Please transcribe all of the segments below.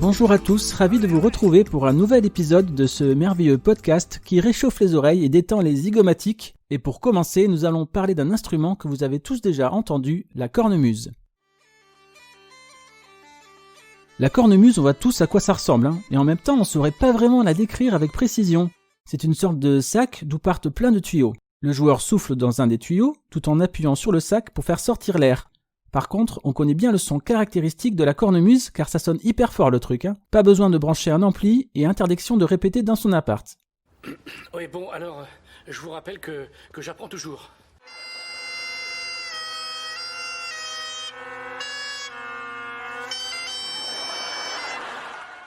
Bonjour à tous, ravi de vous retrouver pour un nouvel épisode de ce merveilleux podcast qui réchauffe les oreilles et détend les zygomatiques. Et pour commencer, nous allons parler d'un instrument que vous avez tous déjà entendu, la cornemuse. La cornemuse, on voit tous à quoi ça ressemble, et en même temps on ne saurait pas vraiment la décrire avec précision. C'est une sorte de sac d'où partent plein de tuyaux. Le joueur souffle dans un des tuyaux, tout en appuyant sur le sac pour faire sortir l'air. Par contre, on connaît bien le son caractéristique de la cornemuse car ça sonne hyper fort le truc. Pas besoin de brancher un ampli et interdiction de répéter dans son appart. Oui, bon, alors, je vous rappelle que j'apprends toujours.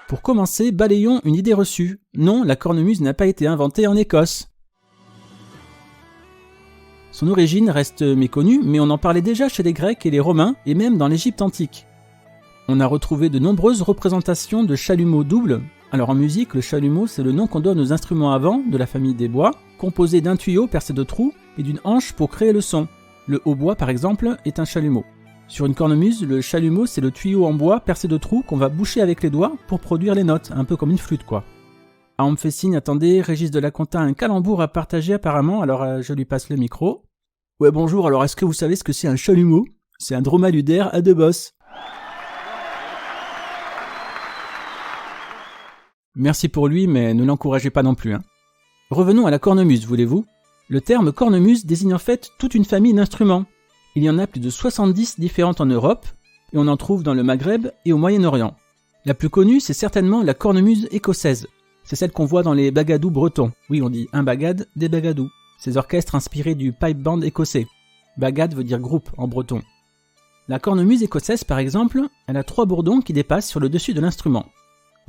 Pour commencer, balayons une idée reçue. Non, la cornemuse n'a pas été inventée en Écosse. Son origine reste méconnue, mais on en parlait déjà chez les Grecs et les Romains, et même dans l'Égypte antique. On a retrouvé de nombreuses représentations de chalumeaux doubles. Alors en musique, le chalumeau, c'est le nom qu'on donne aux instruments à vent de la famille des bois, composé d'un tuyau percé de trous et d'une hanche pour créer le son. Le hautbois, par exemple, est un chalumeau. Sur une cornemuse, le chalumeau, c'est le tuyau en bois percé de trous qu'on va boucher avec les doigts pour produire les notes, un peu comme une flûte quoi. Ah, on me fait signe, attendez, Régis de la Conta a un calembour à partager apparemment, alors je lui passe le micro. Ouais bonjour, alors est-ce que vous savez ce que c'est un chalumeau ? C'est un dromadaire à deux bosses. Merci pour lui, mais ne l'encouragez pas non plus. Revenons à la cornemuse, voulez-vous ? Le terme cornemuse désigne en fait toute une famille d'instruments. Il y en a plus de 70 différentes en Europe, et on en trouve dans le Maghreb et au Moyen-Orient. La plus connue, c'est certainement la cornemuse écossaise. C'est celle qu'on voit dans les bagadous bretons. Oui, on dit un bagad, des bagadous. Ces orchestres inspirés du pipe band écossais. Bagad veut dire groupe en breton. La cornemuse écossaise, par exemple, elle a 3 bourdons qui dépassent sur le dessus de l'instrument.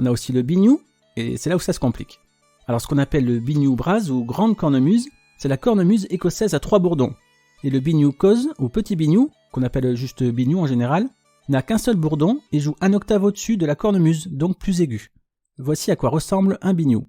On a aussi le biniou, et c'est là où ça se complique. Alors ce qu'on appelle le biniou brass ou grande cornemuse, c'est la cornemuse écossaise à 3 bourdons. Et le biniou cause, ou petit biniou, qu'on appelle juste biniou en général, n'a qu'un seul bourdon et joue un octave au-dessus de la cornemuse, donc plus aigu. Voici à quoi ressemble un biniou.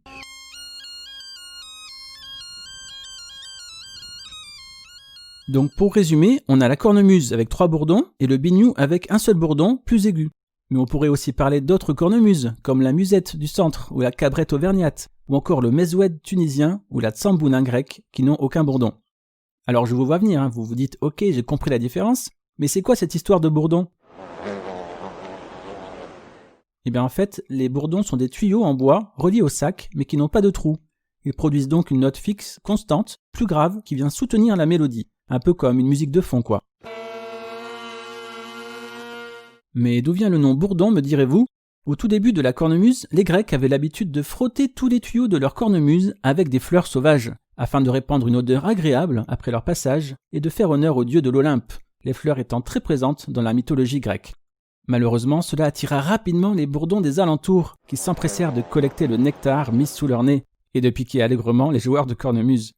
Donc pour résumer, on a la cornemuse avec 3 bourdons et le biniou avec un seul bourdon plus aigu. Mais on pourrait aussi parler d'autres cornemuses, comme la musette du centre ou la cabrette auvergnate, ou encore le mezoued tunisien ou la tsambouna grecque qui n'ont aucun bourdon. Alors je vous vois venir, vous vous dites « Ok, j'ai compris la différence, mais c'est quoi cette histoire de bourdon ?» Eh bien en fait, les bourdons sont des tuyaux en bois reliés au sac, mais qui n'ont pas de trou. Ils produisent donc une note fixe, constante, plus grave, qui vient soutenir la mélodie. Un peu comme une musique de fond, quoi. Mais d'où vient le nom bourdon, me direz-vous ? Au tout début de la cornemuse, les Grecs avaient l'habitude de frotter tous les tuyaux de leur cornemuse avec des fleurs sauvages, afin de répandre une odeur agréable après leur passage et de faire honneur aux dieux de l'Olympe, les fleurs étant très présentes dans la mythologie grecque. Malheureusement, cela attira rapidement les bourdons des alentours, qui s'empressèrent de collecter le nectar mis sous leur nez, et de piquer allègrement les joueurs de cornemuse.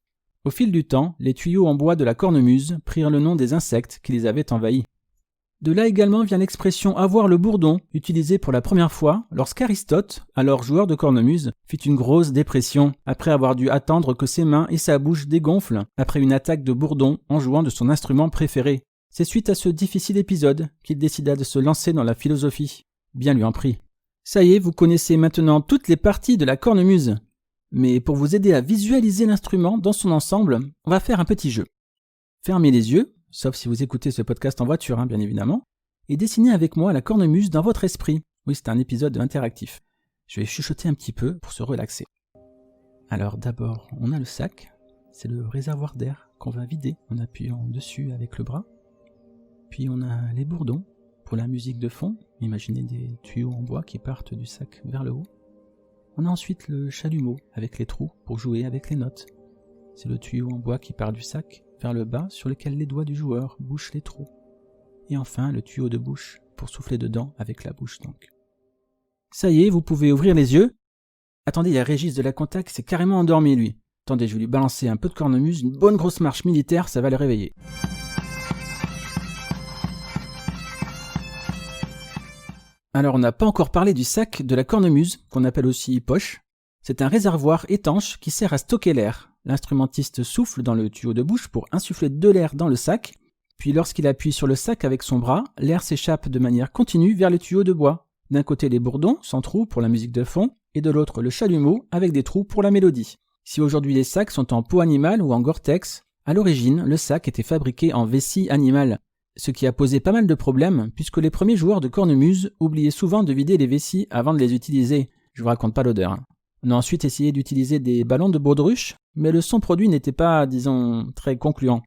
Au fil du temps, les tuyaux en bois de la cornemuse prirent le nom des insectes qui les avaient envahis. De là également vient l'expression « avoir le bourdon », utilisée pour la première fois lorsqu'Aristote, alors joueur de cornemuse, fit une grosse dépression après avoir dû attendre que ses mains et sa bouche dégonflent après une attaque de bourdon en jouant de son instrument préféré. C'est suite à ce difficile épisode qu'il décida de se lancer dans la philosophie. Bien lui en prie. Ça y est, vous connaissez maintenant toutes les parties de la cornemuse. Mais pour vous aider à visualiser l'instrument dans son ensemble, on va faire un petit jeu. Fermez les yeux, sauf si vous écoutez ce podcast en voiture, bien évidemment, et dessinez avec moi la cornemuse dans votre esprit. Oui, c'est un épisode interactif. Je vais chuchoter un petit peu pour se relaxer. Alors d'abord, on a le sac, c'est le réservoir d'air qu'on va vider en appuyant dessus avec le bras. Puis on a les bourdons pour la musique de fond, imaginez des tuyaux en bois qui partent du sac vers le haut. On a ensuite le chalumeau avec les trous pour jouer avec les notes. C'est le tuyau en bois qui part du sac vers le bas sur lequel les doigts du joueur bouchent les trous. Et enfin le tuyau de bouche pour souffler dedans avec la bouche donc. Ça y est, vous pouvez ouvrir les yeux. Attendez, il y a Régis de la Conta qui s'est carrément endormi lui. Attendez, je vais lui balancer un peu de cornemuse, une bonne grosse marche militaire, ça va le réveiller. Alors on n'a pas encore parlé du sac de la cornemuse, qu'on appelle aussi poche. C'est un réservoir étanche qui sert à stocker l'air. L'instrumentiste souffle dans le tuyau de bouche pour insuffler de l'air dans le sac, puis lorsqu'il appuie sur le sac avec son bras, l'air s'échappe de manière continue vers le tuyau de bois. D'un côté les bourdons, sans trous pour la musique de fond, et de l'autre le chalumeau avec des trous pour la mélodie. Si aujourd'hui les sacs sont en peau animale ou en Gore-Tex, à l'origine, le sac était fabriqué en vessie animale, ce qui a posé pas mal de problèmes puisque les premiers joueurs de cornemuse oubliaient souvent de vider les vessies avant de les utiliser. Je vous raconte pas l'odeur. Hein. On a ensuite essayé d'utiliser des ballons de baudruche, mais le son produit n'était pas, disons, très concluant.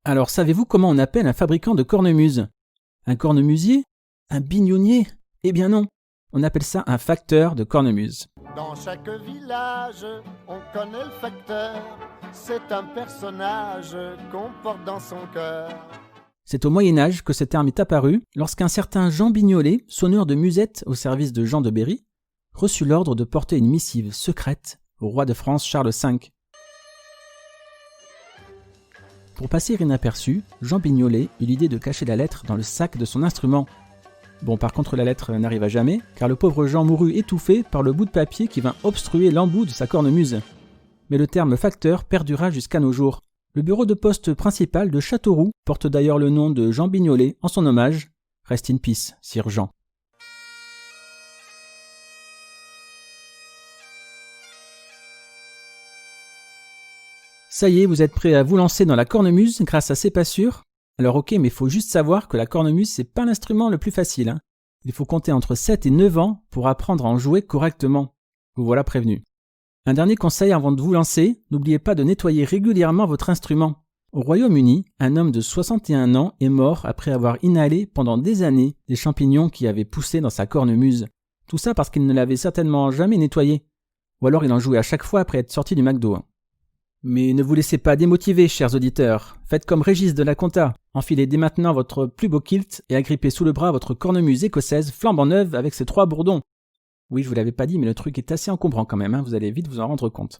Alors, savez-vous comment on appelle un fabricant de cornemuse ? Un cornemusier ? Un bignonnier ? Eh bien non, on appelle ça un facteur de cornemuse. Dans chaque village, on connaît le facteur. C'est un personnage qu'on porte dans son cœur. C'est au Moyen-Âge que ce terme est apparu lorsqu'un certain Jean Bignolet, sonneur de musette au service de Jean de Berry, reçut l'ordre de porter une missive secrète au roi de France Charles V. Pour passer inaperçu, Jean Bignolet eut l'idée de cacher la lettre dans le sac de son instrument. Bon, par contre, la lettre n'arriva jamais, car le pauvre Jean mourut étouffé par le bout de papier qui vint obstruer l'embout de sa cornemuse. Mais le terme facteur perdura jusqu'à nos jours. Le bureau de poste principal de Châteauroux porte d'ailleurs le nom de Jean Bignolet en son hommage. Rest in peace, Sir Jean. Ça y est, vous êtes prêts à vous lancer dans la cornemuse grâce à C'est pas sûr ? Alors ok, mais il faut juste savoir que la cornemuse, c'est pas l'instrument le plus facile. Hein. Il faut compter entre 7 et 9 ans pour apprendre à en jouer correctement. Vous voilà prévenu. Un dernier conseil avant de vous lancer, n'oubliez pas de nettoyer régulièrement votre instrument. Au Royaume-Uni, un homme de 61 ans est mort après avoir inhalé pendant des années des champignons qui avaient poussé dans sa cornemuse. Tout ça parce qu'il ne l'avait certainement jamais nettoyé. Ou alors il en jouait à chaque fois après être sorti du McDo. Mais ne vous laissez pas démotiver, chers auditeurs. Faites comme Régis de la Conta. Enfilez dès maintenant votre plus beau kilt et agrippez sous le bras votre cornemuse écossaise flambant neuve avec ses 3 bourdons. Oui, je vous l'avais pas dit, mais le truc est assez encombrant quand même, hein, vous allez vite vous en rendre compte.